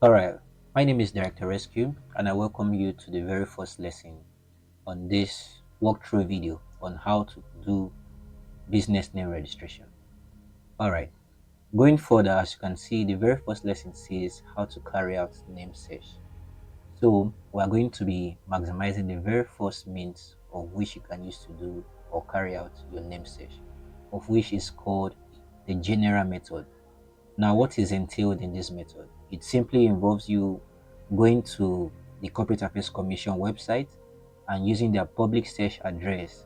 Alright, my name is Director Rescue and I welcome you to the very first lesson on this walkthrough video on how to do business name registration. Alright, going further, as you can see, the very first lesson says how to carry out name search. So we are going to be maximizing the very first means of which you can use to do or carry out your name search, of which is called the general method. Now, what is entailed in this method? It simply involves you going to the Corporate Affairs Commission website and using their public search address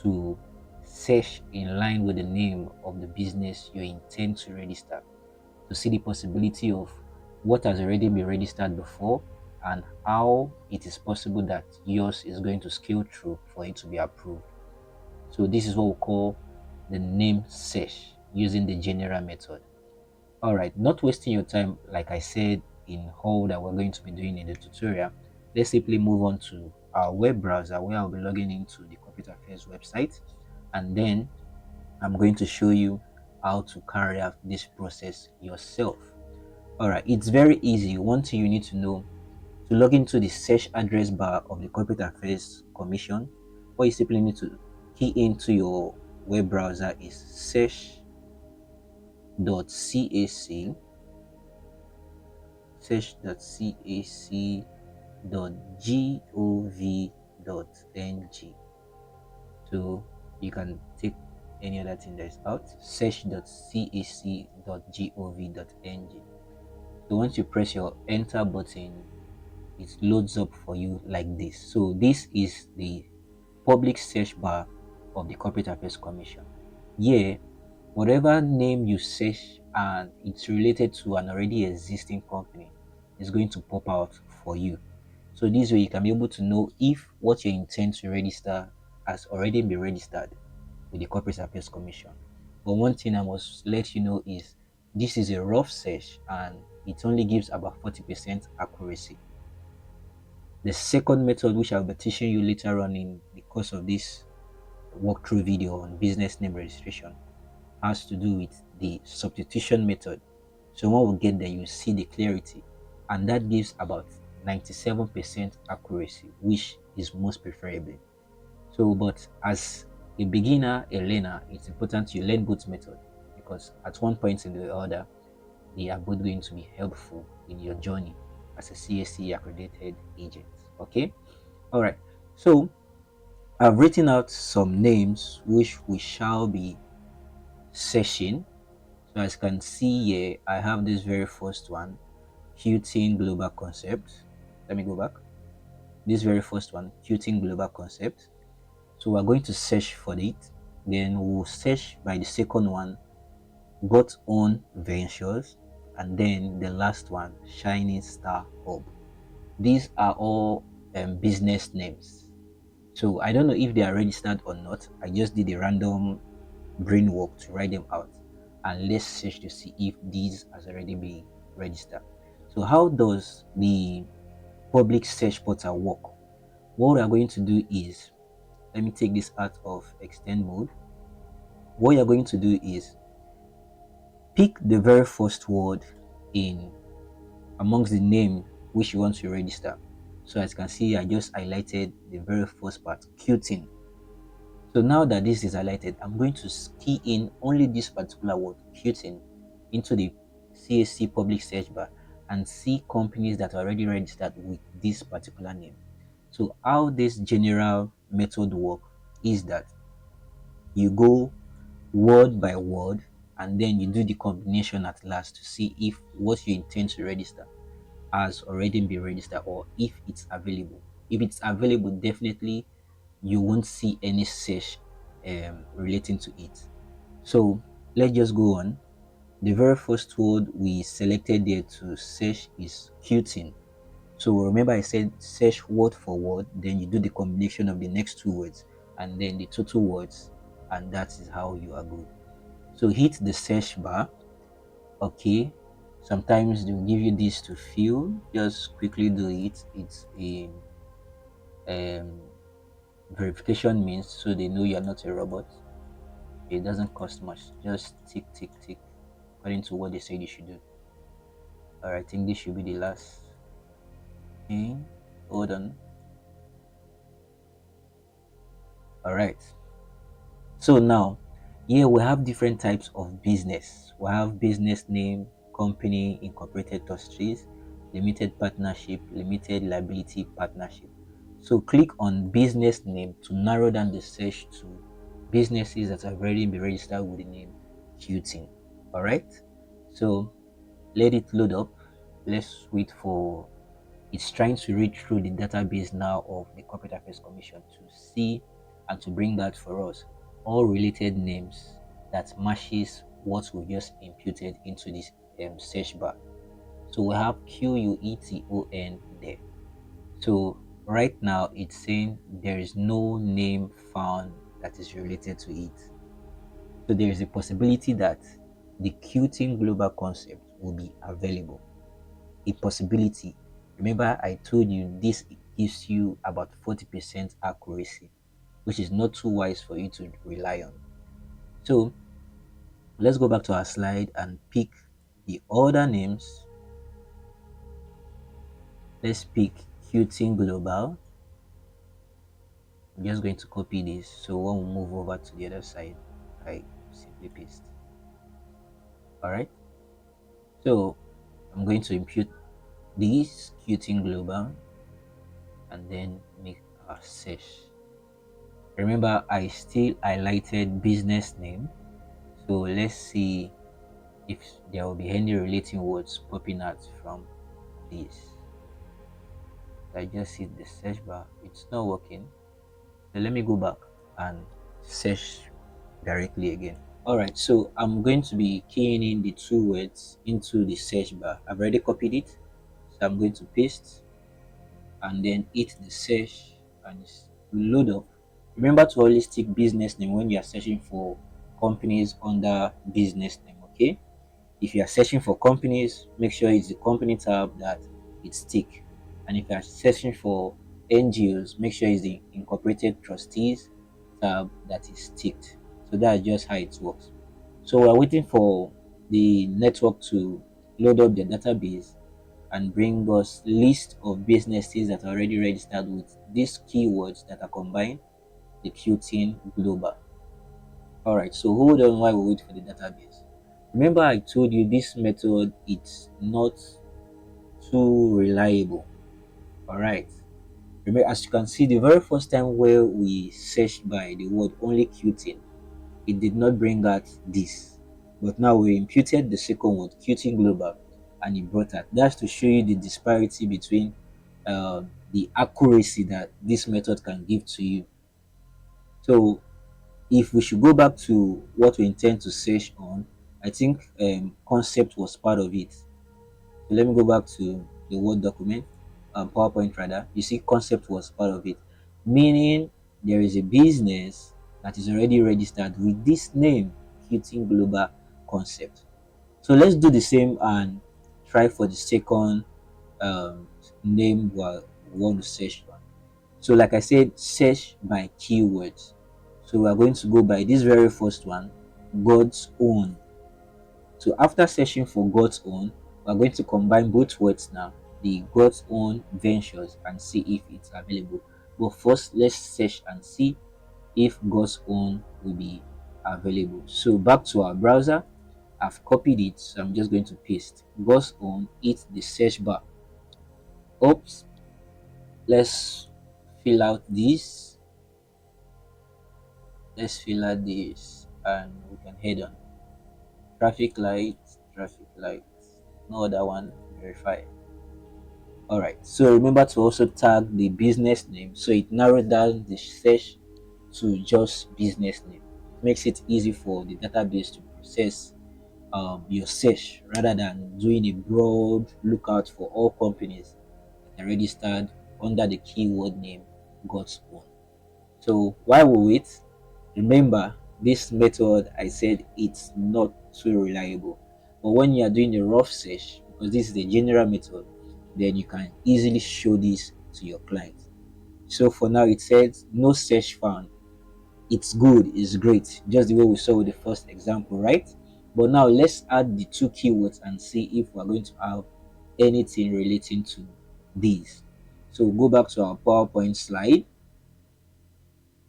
to search in line with the name of the business you intend to register, to see the possibility of what has already been registered before and how it is possible that yours is going to scale through for it to be approved. So this is what we call the name search using the general method. All right, not wasting your time, like I said in all that we're going to be doing in the tutorial, let's simply move on to our web browser where I'll be logging into the Corporate Affairs website, and then I'm going to show you how to carry out this process yourself. All right, it's very easy. One thing you need to know: to log into the search address bar of the Corporate Affairs Commission, what you simply need to key into your web browser is search.cac search.cac.gov.ng. So you can take any other thing that is out, search.cac.gov.ng. So once you press your enter button, it loads up for you like this. So this is the public search bar of the Corporate Affairs Commission. Here, whatever name you search and it's related to an already existing company is going to pop out for you. So this way you can be able to know if what you intend to register has already been registered with the Corporate Affairs Commission. But one thing I must let you know is this is a rough search and it only gives about 40% accuracy. The second method, which I'll be teaching you later on in the course of this walkthrough video on business name registration, has to do with the substitution method. So when we get there, you see the clarity, and that gives about 97% accuracy, which is most preferable. So, but as a beginner, a learner, it's important you learn both methods because at one point in the other, they are both going to be helpful in your journey as a CSC accredited agent. Okay, all right. So I've written out some names which we shall be searching. So as you can see here, I have this very first one, Qtin Global Concept. Let me go back. This very first one, Qtin Global Concept. So we're going to search for it. Then we'll search by the second one, Got On Ventures, and then the last one, Shining Star Hub. These are all business names. So I don't know if they are registered or not. I just did a random brain work to write them out, and let's search to see if these has already been registered. So how does the public search portal work? What we are going to do is, let me take this out of extend mode. What you're going to do is pick the very first word in amongst the name which you want to register. So as you can see, I just highlighted the very first part, Qtin. So now that this is highlighted, I'm going to key in only this particular word, Qtin, into the CSC public search bar and see companies that are already registered with this particular name. So how this general method work is that you go word by word and then you do the combination at last to see if what you intend to register has already been registered or if it's available. If it's available, definitely you won't see any search relating to it. So let's just go on. The very first word we selected there to search is Qtin. So remember I said search word for word, then you do the combination of the next two words and then the total words, and that is how you are good. So hit the search bar. Okay, sometimes they'll give you this to fill, just quickly do it. It's a verification means so they know you're not a robot. It doesn't cost much, just tick tick tick according to what they said you should do. Alright, I think this should be the last thing. Hold on. Alright. So now, here we have different types of business. We have business name, company, incorporated trustees, limited partnership, limited liability partnership. So click on business name to narrow down the search to businesses that have already been registered with the name Qting. All right. So let it load up. Let's wait for it's trying to read through the database now of the Corporate Affairs Commission to see and to bring out for us all related names that matches what we just imputed into this search bar. So we have QUETON there. So right now it's saying there is no name found that is related to it. So there is a possibility that the Qting global concept will be available. A possibility. Remember, I told you this gives you about 40% accuracy, which is not too wise for you to rely on. So let's go back to our slide and pick the other names. Let's pick Qting Global. I'm just going to copy this. So when we move over to the other side, I simply paste. All right. So I'm going to impute this Qting Global and then make a search. Remember, I still highlighted business name. So let's see if there will be any relating words popping out from this. I just hit the search bar. It's not working. So let me go back and search directly again. Alright, so I'm going to be keying in the two words into the search bar. I've already copied it. So I'm going to paste and then hit the search and it's load up. Remember to always tick business name when you are searching for companies under business name. Okay, if you are searching for companies, make sure it's the company tab that it's tick, and if you are searching for NGOs, make sure it's the incorporated trustees tab that is ticked. So that's just how it works. So we're waiting for the network to load up the database and bring us list of businesses that are already registered with these keywords that are combined, the Qting Global. Alright, so hold on while we wait for the database. Remember I told you this method it's not too reliable. Alright. Remember, as you can see, the very first time where we searched by the word only Qting, it did not bring out this. But now we imputed the second word, Qting Global, and it brought that. That's to show you the disparity between the accuracy that this method can give to you. So if we should go back to what we intend to search on, I think concept was part of it. So let me go back to the Word document, PowerPoint rather. You see, concept was part of it, meaning there is a business that is already registered with this name, Qting Global Concept. So let's do the same and try for the second name we want to search on. So like I said, search by keywords. So we are going to go by this very first one, God's Own. So after searching for God's Own, we are going to combine both words now, the God's Own Ventures, and see if it's available. But first, let's search and see if God's Own will be available. So back to our browser, I've copied it, so I'm just going to paste God's Own, hit the search bar. Oops, let's fill out this. Let's fill out this and we can head on. Traffic lights, no other one, verify. Alright, so remember to also tag the business name so it narrows down the search to just business name. It makes it easy for the database to process your search rather than doing a broad lookout for all companies that are registered under the keyword name God's Own. So while we wait, remember this method I said it's not too reliable. But when you are doing a rough search, because this is the general method, then you can easily show this to your client. So for now it says no search found. It's good, it's great, just the way we saw with the first example, right? But now let's add the two keywords and see if we're going to have anything relating to these. So go back to our PowerPoint slide.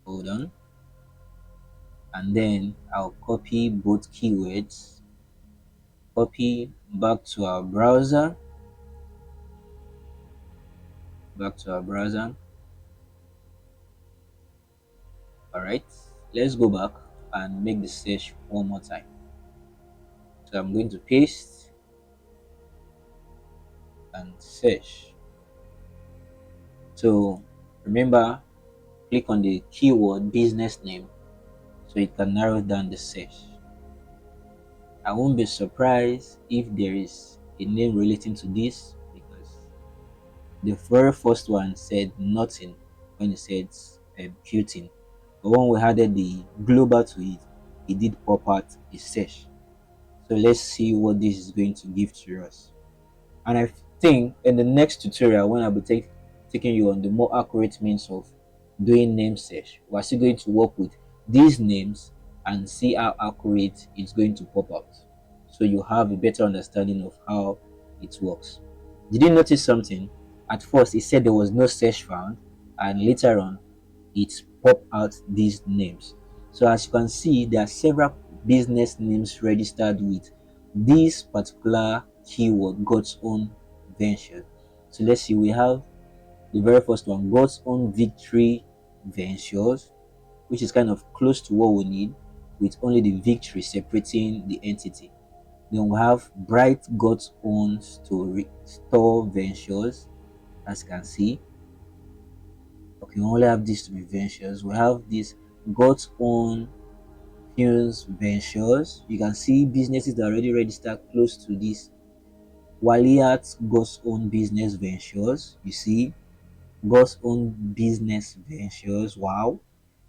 Hold on. And then I'll copy both keywords, copy back to our browser, back to our browser. All right, let's go back and make the search one more time. So I'm going to paste and search. So remember, click on the keyword business name so it can narrow down the search. I won't be surprised if there is a name relating to this, because the very first one said nothing when it said Qting, but when we added the global to it, it did pop out a search. So let's see what this is going to give to us. And I think in the next tutorial, when I'll be taking you on the more accurate means of doing name search, we're still going to work with these names and see how accurate it's going to pop out, so you have a better understanding of how it works. Did you notice something? At first it said there was no search found, and later on it popped out these names. So as you can see, there are several business names registered with this particular keyword, God's Own Venture. So let's see, we have the very first one, God's Own Victory Ventures, which is kind of close to what we need, with only the victory separating the entity. Then we have Bright God's Own Store Ventures, as you can see. Okay, we only have these to be ventures. We have this God's Own Fuels Ventures. You can see businesses that are already registered close to this. Waliat God's Own Business Ventures. You see, God's Own Business Ventures. Wow.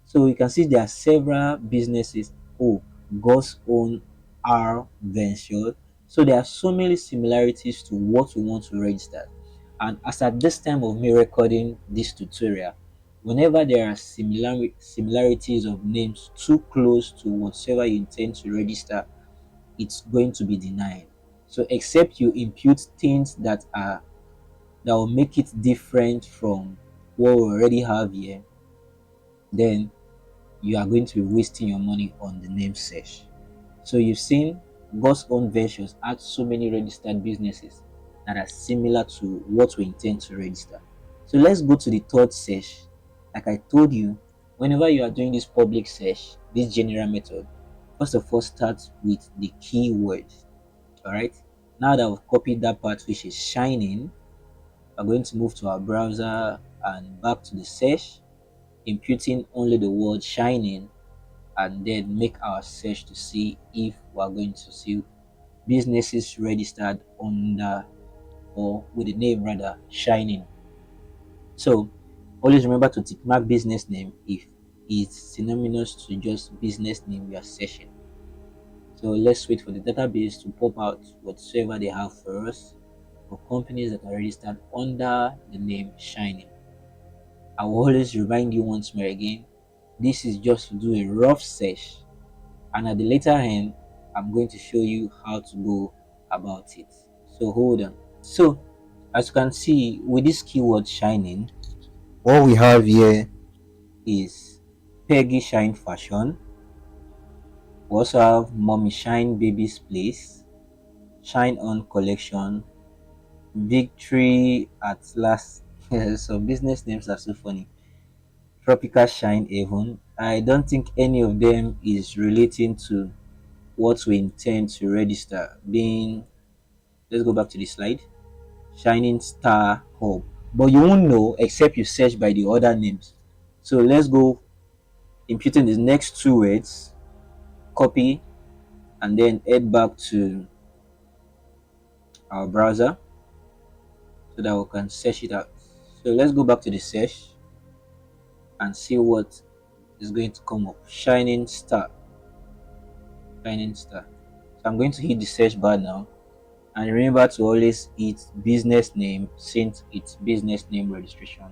So you can see there are several businesses. Oh, God's Own R Venture. So there are so many similarities to what we want to register. And as at this time of me recording this tutorial, whenever there are similarities of names too close to whatever you intend to register, it's going to be denied. So except you impute things that will make it different from what we already have here, then you are going to be wasting your money on the name search. So you've seen God's Own Ventures add so many registered businesses that are similar to what we intend to register. So let's go to the third search. Like I told you, whenever you are doing this public search, this general method, first of all start with the keyword. All right. Now that I've copied that part which is shining, we're going to move to our browser and back to the search, imputing only the word shining, and then make our search to see if we're going to see businesses registered under, or with the name rather, shining. So always remember to tick mark business name if it's synonymous to just business name we are searching. So let's wait for the database to pop out whatsoever they have for us for companies that are registered under the name shining. I will always remind you once more again, this is just to do a rough search, and at the later end I'm going to show you how to go about it. So hold on. So as you can see, with this keyword shining, what we have here is Peggy Shine Fashion. We also have Mommy Shine Baby's Place, Shine On Collection, Victory at Last. So business names are so funny. Tropical Shine Haven. I don't think any of them is relating to what we intend to register. Being, let's go back to the slide. Shining Star Hub. But you won't know except you search by the other names. So let's go imputing the next two words, copy, and then head back to our browser so that we can search it out. So let's go back to the search and see what is going to come up. Shining Star. Shining Star. So I'm going to hit the search bar now, and remember to always hit business name since it's business name registration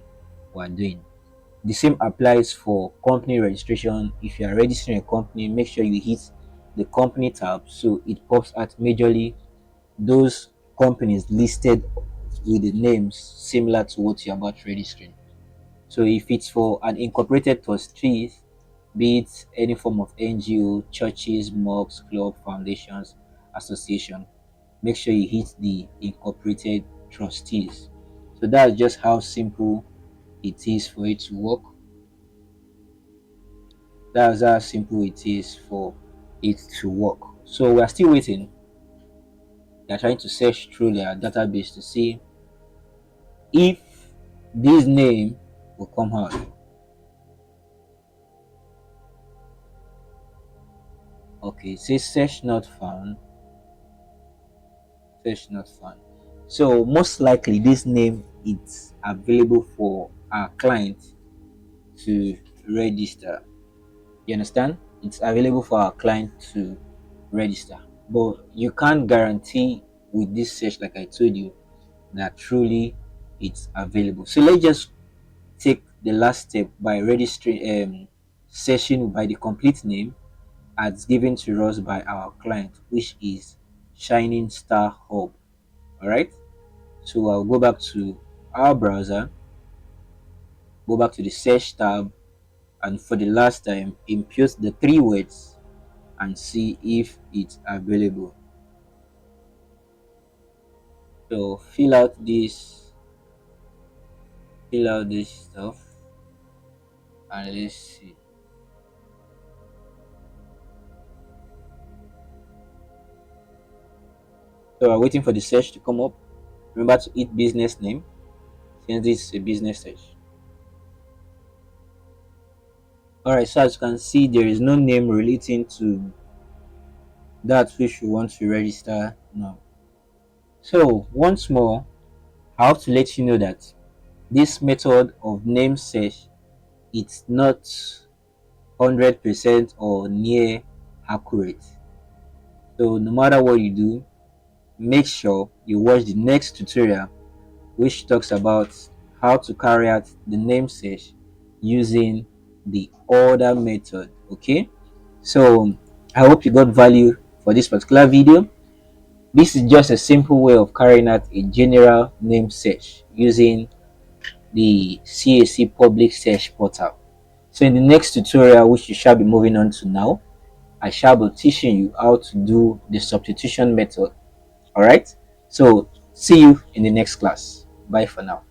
we're doing. The same applies for company registration. If you are registering a company, make sure you hit the company tab so it pops out majorly those companies listed with the names similar to what you're about registering. So if it's for an incorporated trustees, be it any form of NGO, churches, mosques, club, foundations, association, make sure you hit the incorporated trustees. So that's just how simple it is for it to work. That's how simple it is for it to work. So we're still waiting. They're trying to search through their database to see if this name will come out. Okay, it says search not found. Search not found. So most likely this name is available for our client to register. You understand? It's available for our client to register. But you can't guarantee with this search, like I told you, that truly it's available. So let's just take the last step by registering, searching by the complete name as given to us by our client, which is Shining Star Hub. All right. So I'll go back to our browser, go back to the search tab, and for the last time, input the three words and see if it's available. So fill out this stuff, and let's see. So we're waiting for the search to come up. Remember to hit business name since this is a business search. Alright, so as you can see, there is no name relating to that which you want to register now. So once more, I have to let you know that this method of name search, it's not 100% or near accurate. So no matter what you do, make sure you watch the next tutorial which talks about how to carry out the name search using the order method. Okay, so I hope you got value for this particular video. This is just a simple way of carrying out a general name search using the CAC public search portal. So in the next tutorial, which you shall be moving on to now, I shall be teaching you how to do the substitution method. All right, so see you in the next class. Bye for now.